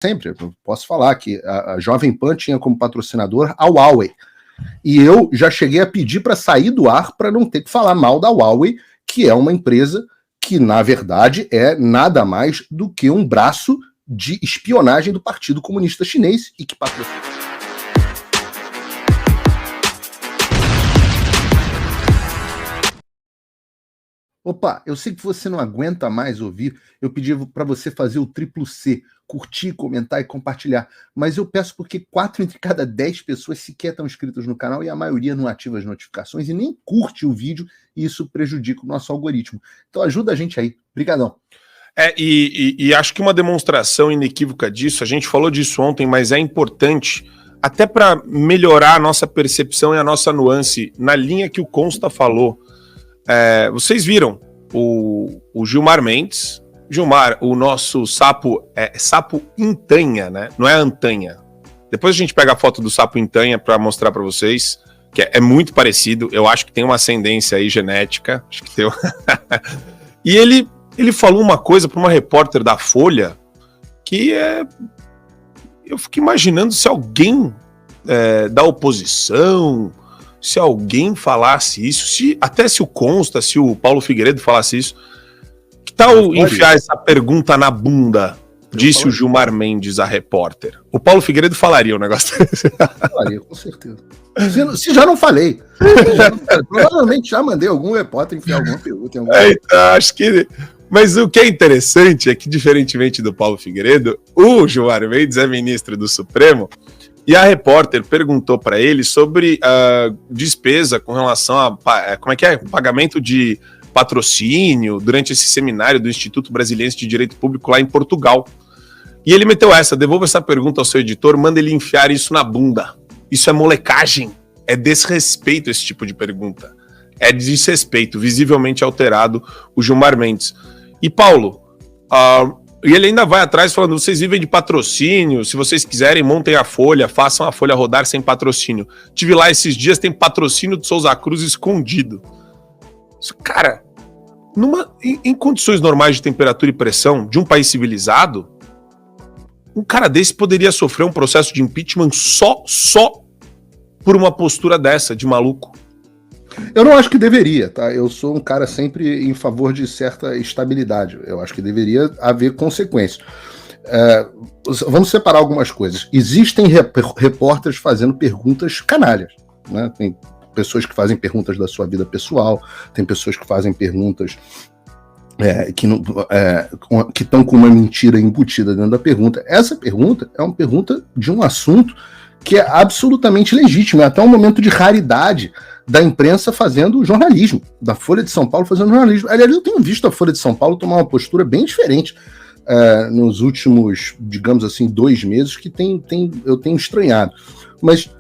sempre, eu posso falar que a Jovem Pan tinha como patrocinador a Huawei. E eu já cheguei a pedir para sair do ar para não ter que falar mal da Huawei, que é uma empresa que, na verdade, é nada mais do que um braço de espionagem do Partido Comunista Chinês e que patrocina. Opa, eu sei que você não aguenta mais ouvir, eu pedi para você fazer o triplo C, curtir, comentar e compartilhar, mas eu peço porque 4 entre cada 10 pessoas sequer estão inscritas no canal e a maioria não ativa as notificações e nem curte o vídeo e isso prejudica o nosso algoritmo. Então ajuda a gente aí, brigadão. E acho que uma demonstração inequívoca disso, a gente falou disso ontem, mas é importante até para melhorar a nossa percepção e a nossa nuance na linha que o Consta falou. Vocês viram o Gilmar Mendes. Gilmar, o nosso sapo é sapo intanha, né? Não é antanha. Depois a gente pega a foto do sapo intanha para mostrar para vocês, que é muito parecido. Eu acho que tem uma ascendência aí genética. Acho que tem. E ele falou uma coisa para uma repórter da Folha que eu fico imaginando se alguém da oposição, se alguém falasse isso, até se o Consta, se o Paulo Figueiredo falasse isso, que tal enfiar essa pergunta na bunda, disse o Gilmar Mendes, a repórter. O Paulo Figueiredo falaria o negócio desse. Falaria, com certeza. Se já não falei. Provavelmente já mandei algum repórter enfiar alguma pergunta. Então, acho que... Mas o que é interessante é que, diferentemente do Paulo Figueiredo, o Gilmar Mendes é ministro do Supremo. E a repórter perguntou para ele sobre despesa com relação a pagamento de patrocínio durante esse seminário do Instituto Brasiliense de Direito Público lá em Portugal. E ele meteu devolva essa pergunta ao seu editor, manda ele enfiar isso na bunda. Isso é molecagem, é desrespeito esse tipo de pergunta. É desrespeito, visivelmente alterado o Gilmar Mendes. E Paulo, e ele ainda vai atrás falando, vocês vivem de patrocínio, se vocês quiserem, montem a Folha, façam a Folha rodar sem patrocínio. Tive lá esses dias, tem patrocínio de Souza Cruz escondido. Cara, em condições normais de temperatura e pressão de um país civilizado, um cara desse poderia sofrer um processo de impeachment só por uma postura dessa, de maluco. Eu não acho que deveria, tá? Eu sou um cara sempre em favor de certa estabilidade. Eu acho que deveria haver consequências. Vamos separar algumas coisas. Existem repórteres fazendo perguntas canalhas, né? Tem pessoas que fazem perguntas da sua vida pessoal, tem pessoas que fazem perguntas que estão com uma mentira embutida dentro da pergunta. Essa pergunta é uma pergunta de um assunto que é absolutamente legítimo, é até um momento de raridade da imprensa fazendo jornalismo, da Folha de São Paulo fazendo jornalismo. Aliás, eu tenho visto a Folha de São Paulo tomar uma postura bem diferente nos últimos, digamos assim, 2 meses, que eu tenho estranhado. Mas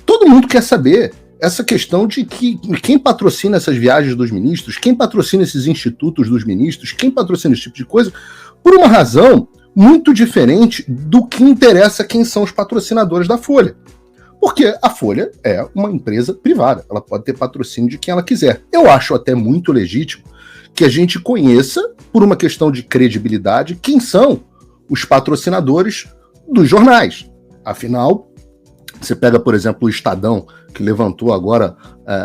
todo mundo quer saber essa questão de que quem patrocina essas viagens dos ministros, quem patrocina esses institutos dos ministros, quem patrocina esse tipo de coisa, por uma razão muito diferente do que interessa quem são os patrocinadores da Folha. Porque a Folha é uma empresa privada, ela pode ter patrocínio de quem ela quiser. Eu acho até muito legítimo que a gente conheça, por uma questão de credibilidade, quem são os patrocinadores dos jornais. Afinal, você pega, por exemplo, o Estadão, que levantou agora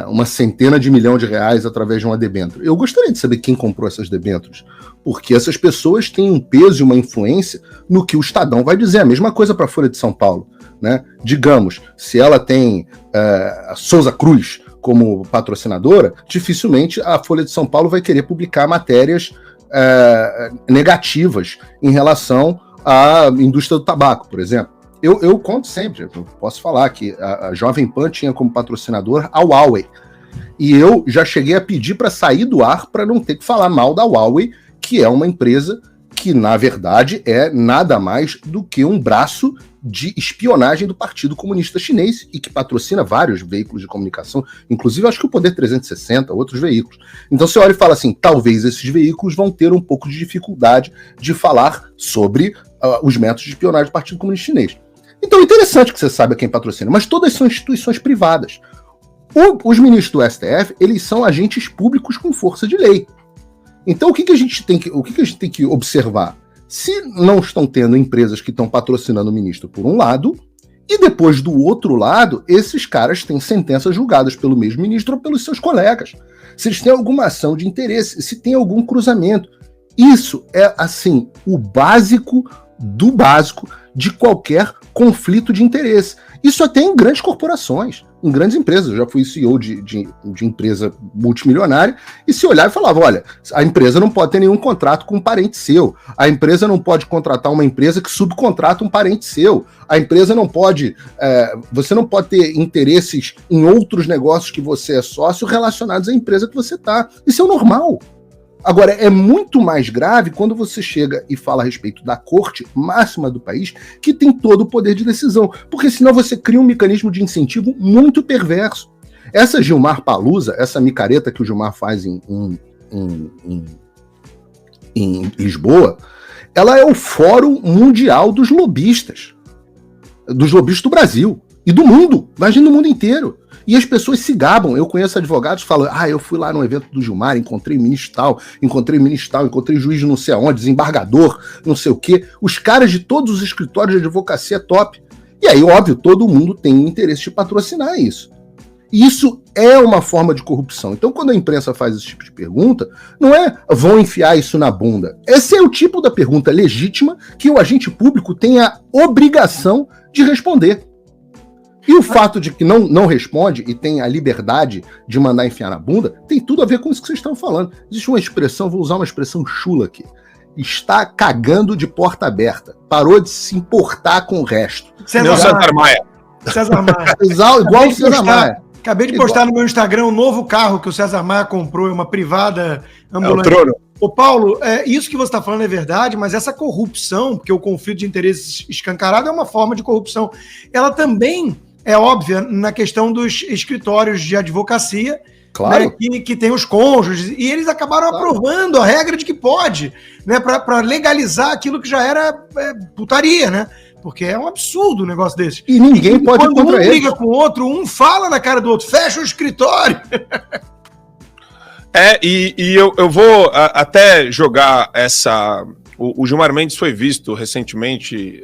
uma centena de milhão de reais através de uma debênture. Eu gostaria de saber quem comprou essas debêntures, porque essas pessoas têm um peso e uma influência no que o Estadão vai dizer. A mesma coisa para a Folha de São Paulo, né? Digamos, se ela tem a Souza Cruz como patrocinadora, dificilmente a Folha de São Paulo vai querer publicar matérias negativas em relação à indústria do tabaco, por exemplo. Eu conto sempre, eu posso falar que a Jovem Pan tinha como patrocinador a Huawei. E eu já cheguei a pedir para sair do ar para não ter que falar mal da Huawei, que é uma empresa que, na verdade, é nada mais do que um braço de espionagem do Partido Comunista Chinês e que patrocina vários veículos de comunicação, inclusive acho que o Poder 360, outros veículos. Então você olha e fala assim, talvez esses veículos vão ter um pouco de dificuldade de falar sobre os métodos de espionagem do Partido Comunista Chinês. Então é interessante que você saiba quem patrocina, mas todas são instituições privadas. Os ministros do STF, eles são agentes públicos com força de lei. Então o que a gente tem que observar? Se não estão tendo empresas que estão patrocinando o ministro por um lado, e depois do outro lado, esses caras têm sentenças julgadas pelo mesmo ministro ou pelos seus colegas. Se eles têm alguma ação de interesse, se tem algum cruzamento. Isso é, assim, o básico do básico de qualquer conflito de interesse. Isso até em grandes corporações, em grandes empresas. Eu já fui CEO de empresa multimilionária e se olhava e falava, olha, a empresa não pode ter nenhum contrato com um parente seu. A empresa não pode contratar uma empresa que subcontrata um parente seu. A empresa não pode... você não pode ter interesses em outros negócios que você é sócio relacionados à empresa que você está. Isso é o normal. Agora, é muito mais grave quando você chega e fala a respeito da corte máxima do país, que tem todo o poder de decisão, porque senão você cria um mecanismo de incentivo muito perverso. Essa Gilmar Palusa, essa micareta que o Gilmar faz em Lisboa, ela é o Fórum Mundial dos Lobistas do Brasil e do mundo, imagina no mundo inteiro. E as pessoas se gabam. Eu conheço advogados que falam, eu fui lá no evento do Gilmar, encontrei ministro tal, encontrei juiz de não sei aonde, desembargador, não sei o quê. Os caras de todos os escritórios de advocacia top. E aí, óbvio, todo mundo tem interesse de patrocinar isso. E isso é uma forma de corrupção. Então, quando a imprensa faz esse tipo de pergunta, não é vão enfiar isso na bunda. Esse é o tipo da pergunta legítima que o agente público tem a obrigação de responder. E o fato de que não responde e tem a liberdade de mandar enfiar na bunda, tem tudo a ver com isso que vocês estão falando. Existe uma expressão, vou usar uma expressão chula aqui. Está cagando de porta aberta. Parou de se importar com o resto. César Maia. Igual o César Maia. Acabei de postar no meu Instagram um novo carro que o César Maia comprou, uma privada ambulante. É o Trono. Ô Paulo, isso que você está falando é verdade, mas essa corrupção, porque o conflito de interesses escancarado é uma forma de corrupção, ela também é óbvia na questão dos escritórios de advocacia, claro, né, que tem os cônjuges, e eles acabaram aprovando a regra de que pode, né, para legalizar aquilo que já era putaria, né? Porque é um absurdo um negócio desse. E ninguém pode ir contra eles. Quando um briga com o outro, um fala na cara do outro, fecha o escritório. E eu vou até jogar essa... O Gilmar Mendes foi visto recentemente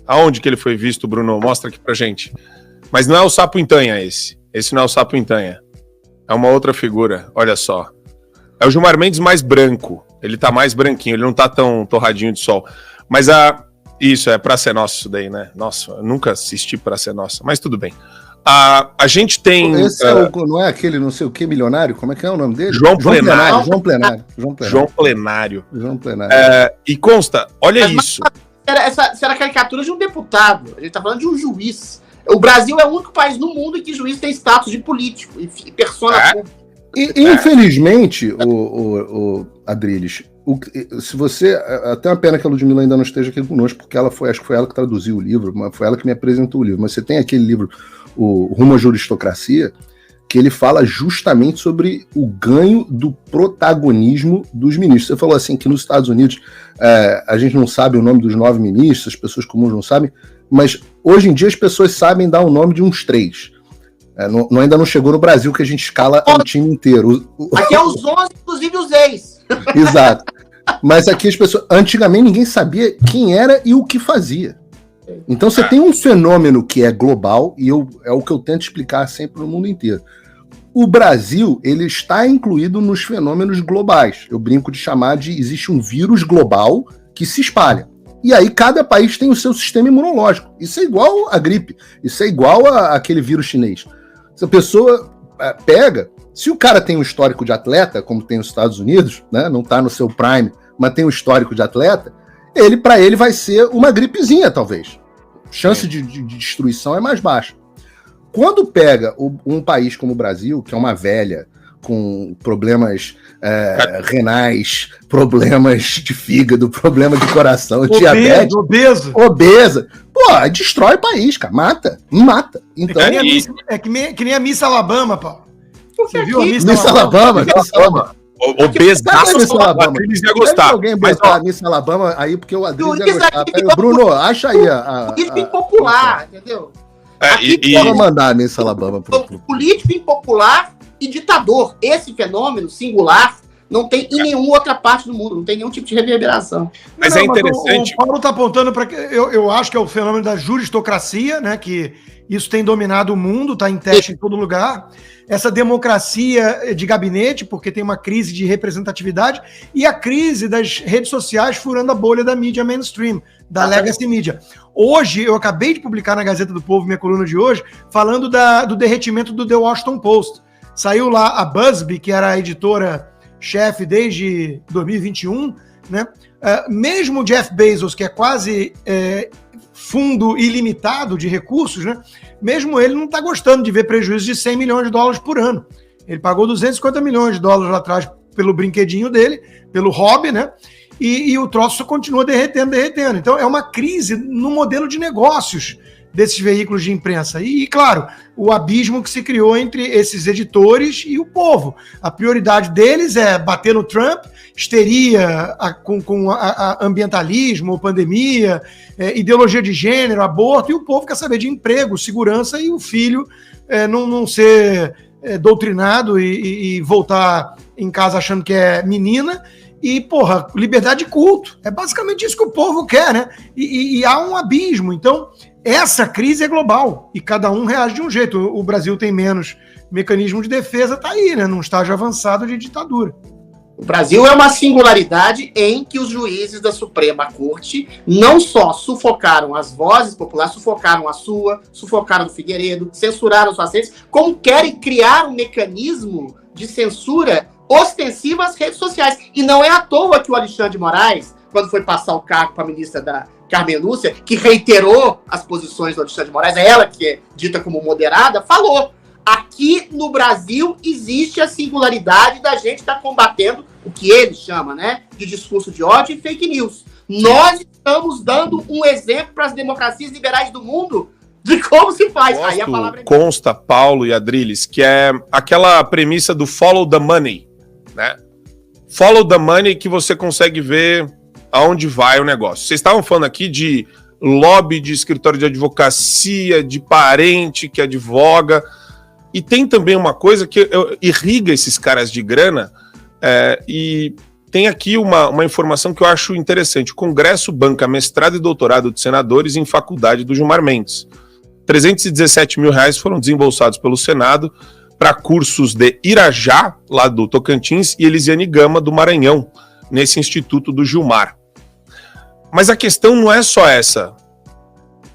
aonde que ele foi visto, Bruno? Mostra aqui pra gente. Mas não é o Sapo Intanha esse. Esse não é o Sapo Intanha. É uma outra figura, olha só. É o Gilmar Mendes mais branco. Ele tá mais branquinho, ele não tá tão torradinho de sol. Mas isso, é Praça é Nossa isso daí, né? Nossa, eu nunca assisti Praça é Nossa, mas tudo bem. A gente tem... Esse não é aquele não sei o que milionário? Como é que é o nome dele? João Plenário. João Plenário. E consta, olha isso. Será caricatura de um deputado. A gente tá falando de um juiz. O Brasil é o único país no mundo em que juiz tem status de político e persona pública. Infelizmente, o Adriles, se você... Até uma pena que a Ludmilla ainda não esteja aqui conosco, porque acho que foi ela que traduziu o livro, foi ela que me apresentou o livro. Mas você tem aquele livro, o Rumo à Juristocracia, que ele fala justamente sobre o ganho do protagonismo dos ministros. Você falou assim que nos Estados Unidos a gente não sabe o nome dos 9 ministros, as pessoas comuns não sabem, mas hoje em dia as pessoas sabem dar o nome de uns 3. Ainda não chegou no Brasil que a gente escala o time inteiro. Aqui é os 11, inclusive os ex. Exato. Mas aqui as pessoas... Antigamente ninguém sabia quem era e o que fazia. Então você tem um fenômeno que é global, e é o que eu tento explicar sempre no mundo inteiro. O Brasil, ele está incluído nos fenômenos globais. Eu brinco de chamar de... Existe um vírus global que se espalha. E aí cada país tem o seu sistema imunológico. Isso é igual à gripe. Isso é igual àquele vírus chinês. Se a pessoa pega... Se o cara tem um histórico de atleta, como tem os Estados Unidos, né, não está no seu prime, mas tem um histórico de atleta, para ele vai ser uma gripezinha, talvez. Chance de destruição é mais baixa. Quando pega um país como o Brasil, que é uma velha, com problemas renais, problemas de fígado, problema de coração, diabetes... Obesa. Pô, destrói o país, cara. Mata. Então, que nem a Miss Alabama, Paulo. Você viu a Miss Alabama? Obesaço, Adriles ia gostar. Alguém botar a Miss Alabama aí, porque o Adriles ia gostar. Bruno, acha aí político impopular, entendeu? Vou mandar a Miss Alabama pro político impopular e ditador. Esse fenômeno singular Não tem em nenhuma outra parte do mundo, não tem nenhum tipo de reverberação. Mas é interessante. O Paulo está apontando para que eu acho que é o fenômeno da juristocracia, né? Que isso tem dominado o mundo, está em teste em todo lugar. Essa democracia de gabinete, porque tem uma crise de representatividade, e a crise das redes sociais furando a bolha da mídia mainstream, da legacy media. Hoje, eu acabei de publicar na Gazeta do Povo, minha coluna de hoje, falando do derretimento do The Washington Post. Saiu lá a Busby, que era a editora-chefe desde 2021, né? Mesmo o Jeff Bezos, que é quase fundo ilimitado de recursos, né? Mesmo ele não está gostando de ver prejuízo de 100 milhões de dólares por ano. Ele pagou 250 milhões de dólares lá atrás pelo brinquedinho dele, pelo hobby, né? E o troço continua derretendo. Então é uma crise no modelo de negócios desses veículos de imprensa. E, claro, o abismo que se criou entre esses editores e o povo. A prioridade deles é bater no Trump, histeria com ambientalismo, pandemia, ideologia de gênero, aborto, e o povo quer saber de emprego, segurança e o filho não ser doutrinado e voltar em casa achando que é menina. E, porra, liberdade de culto. É basicamente isso que o povo quer, né? E há um abismo. Então, essa crise é global e cada um reage de um jeito. O Brasil tem menos mecanismo de defesa, tá aí, né? Num estágio avançado de ditadura. O Brasil é uma singularidade em que os juízes da Suprema Corte não só sufocaram as vozes populares, sufocaram a sua, sufocaram o Figueiredo, censuraram os assentes, como querem criar um mecanismo de censura ostensiva às redes sociais. E não é à toa que o Alexandre de Moraes, quando foi passar o cargo para a ministra da Carmen Lúcia, que reiterou as posições do Alexandre de Moraes, ela que é dita como moderada, falou: aqui no Brasil existe a singularidade da gente estar combatendo o que ele chama, né, de discurso de ódio e fake news. Nós estamos dando um exemplo para as democracias liberais do mundo de como se faz. Aí a palavra consta, Paulo e Adriles, que é aquela premissa do follow the money, né? Follow the money, que você consegue ver aonde vai o negócio. Vocês estavam falando aqui de lobby de escritório de advocacia, de parente que advoga, e tem também uma coisa que irriga esses caras de grana, e tem aqui uma informação que eu acho interessante. O Congresso banca mestrado e doutorado de senadores em faculdade do Gilmar Mendes. 317 mil reais foram desembolsados pelo Senado para cursos de Irajá, lá do Tocantins, e Elisiane Gama, do Maranhão, nesse instituto do Gilmar. Mas a questão não é só essa.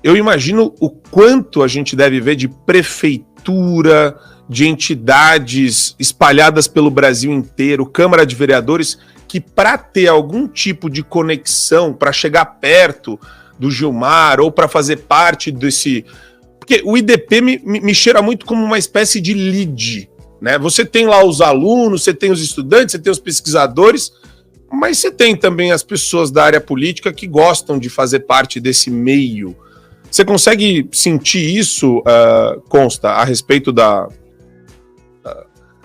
Eu imagino o quanto a gente deve ver de prefeitura, de entidades espalhadas pelo Brasil inteiro, Câmara de Vereadores, que para ter algum tipo de conexão, para chegar perto do Gilmar ou para fazer parte desse... Porque o IDP me cheira muito como uma espécie de lead, né? Você tem lá os alunos, você tem os estudantes, você tem os pesquisadores, mas você tem também as pessoas da área política que gostam de fazer parte desse meio. Você consegue sentir isso, Consta, a respeito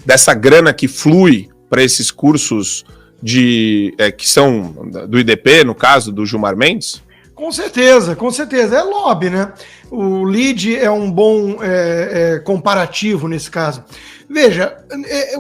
dessa grana que flui para esses cursos que são do IDP, no caso do Gilmar Mendes? Com certeza. É lobby, né? O lead é um bom comparativo nesse caso. Veja,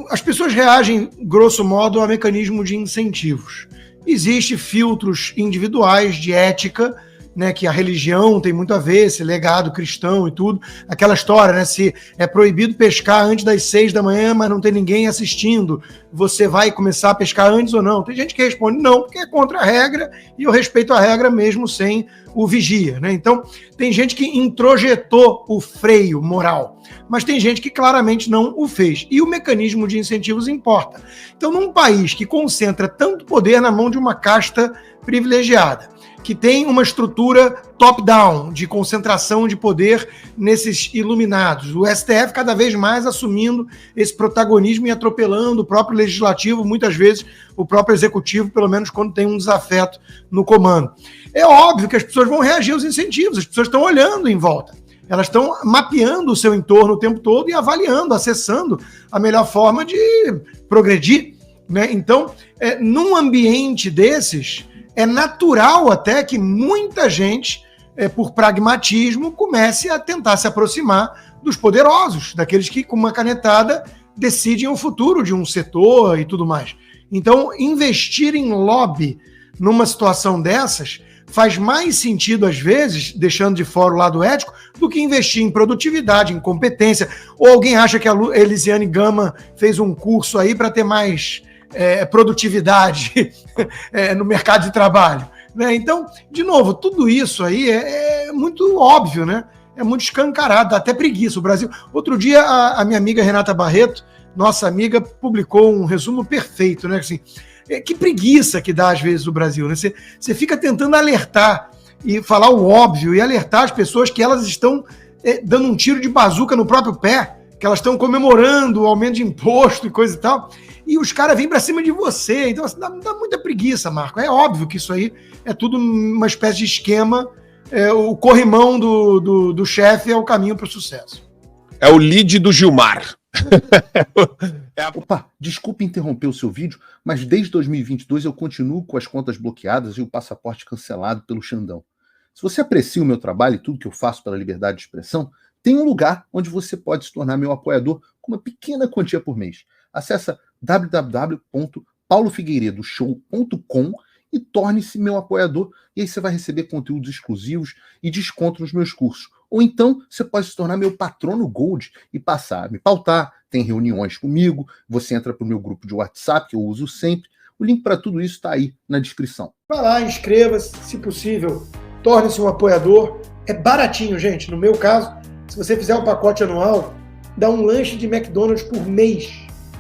as pessoas reagem, grosso modo, a mecanismo de incentivos. Existem filtros individuais de ética, né, que a religião tem muito a ver, esse legado cristão e tudo. Aquela história, né, se é proibido pescar antes das 6 da manhã, mas não tem ninguém assistindo, você vai começar a pescar antes ou não? Tem gente que responde não, porque é contra a regra, e eu respeito a regra mesmo sem o vigia, né? Então, tem gente que introjetou o freio moral, mas tem gente que claramente não o fez. E o mecanismo de incentivos importa. Então, num país que concentra tanto poder na mão de uma casta privilegiada, que tem uma estrutura top-down, de concentração de poder nesses iluminados. O STF cada vez mais assumindo esse protagonismo e atropelando o próprio legislativo, muitas vezes o próprio executivo, pelo menos quando tem um desafeto no comando. É óbvio que as pessoas vão reagir aos incentivos, as pessoas estão olhando em volta. Elas estão mapeando o seu entorno o tempo todo e avaliando, acessando a melhor forma de progredir, né? Então, num ambiente desses, é natural até que muita gente, por pragmatismo, comece a tentar se aproximar dos poderosos, daqueles que, com uma canetada, decidem o futuro de um setor e tudo mais. Então, investir em lobby numa situação dessas faz mais sentido, às vezes, deixando de fora o lado ético, do que investir em produtividade, em competência. Ou alguém acha que a Elisiane Gama fez um curso aí para ter mais produtividade no mercado de trabalho. Né? Então, de novo, tudo isso aí é muito óbvio, né? É muito escancarado, dá até preguiça. O Brasil. Outro dia, a minha amiga Renata Barreto, nossa amiga, publicou um resumo perfeito, né? Assim, que preguiça que dá, às vezes, o Brasil, né? Você fica tentando alertar e falar o óbvio e alertar as pessoas que elas estão dando um tiro de bazuca no próprio pé, que elas estão comemorando o aumento de imposto e coisa e tal, e os caras vêm para cima de você. Então, assim, dá muita preguiça, Marco. É óbvio que isso aí é tudo uma espécie de esquema. O corrimão do chefe é o caminho para o sucesso. É o lead do Gilmar. Opa, desculpe interromper o seu vídeo, mas desde 2022 eu continuo com as contas bloqueadas e o passaporte cancelado pelo Xandão. Se você aprecia o meu trabalho e tudo que eu faço pela liberdade de expressão, tem um lugar onde você pode se tornar meu apoiador com uma pequena quantia por mês. Acesse www.paulofigueiredoshow.com e torne-se meu apoiador, e aí você vai receber conteúdos exclusivos e desconto nos meus cursos. Ou então, você pode se tornar meu patrono Gold e passar a me pautar, tem reuniões comigo, você entra para o meu grupo de WhatsApp, que eu uso sempre. O link para tudo isso está aí na descrição. Vai lá, inscreva-se, se possível, torne-se um apoiador. É baratinho, gente. No meu caso, se você fizer um pacote anual, dá um lanche de McDonald's por mês.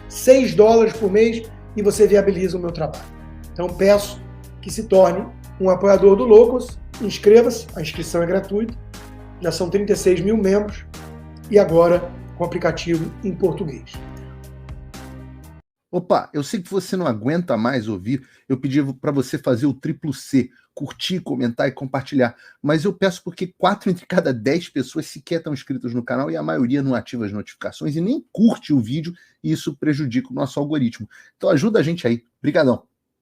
$6 por mês e você viabiliza o meu trabalho. Então, peço que se torne um apoiador do Loucos. Inscreva-se, a inscrição é gratuita. Já são 36 mil membros e agora com o aplicativo em português. Opa, eu sei que você não aguenta mais ouvir, eu pedi para você fazer o triplo C, curtir, comentar e compartilhar, mas eu peço porque 4 entre cada 10 pessoas sequer estão inscritas no canal e a maioria não ativa as notificações e nem curte o vídeo e isso prejudica o nosso algoritmo. Então ajuda a gente aí. Obrigadão.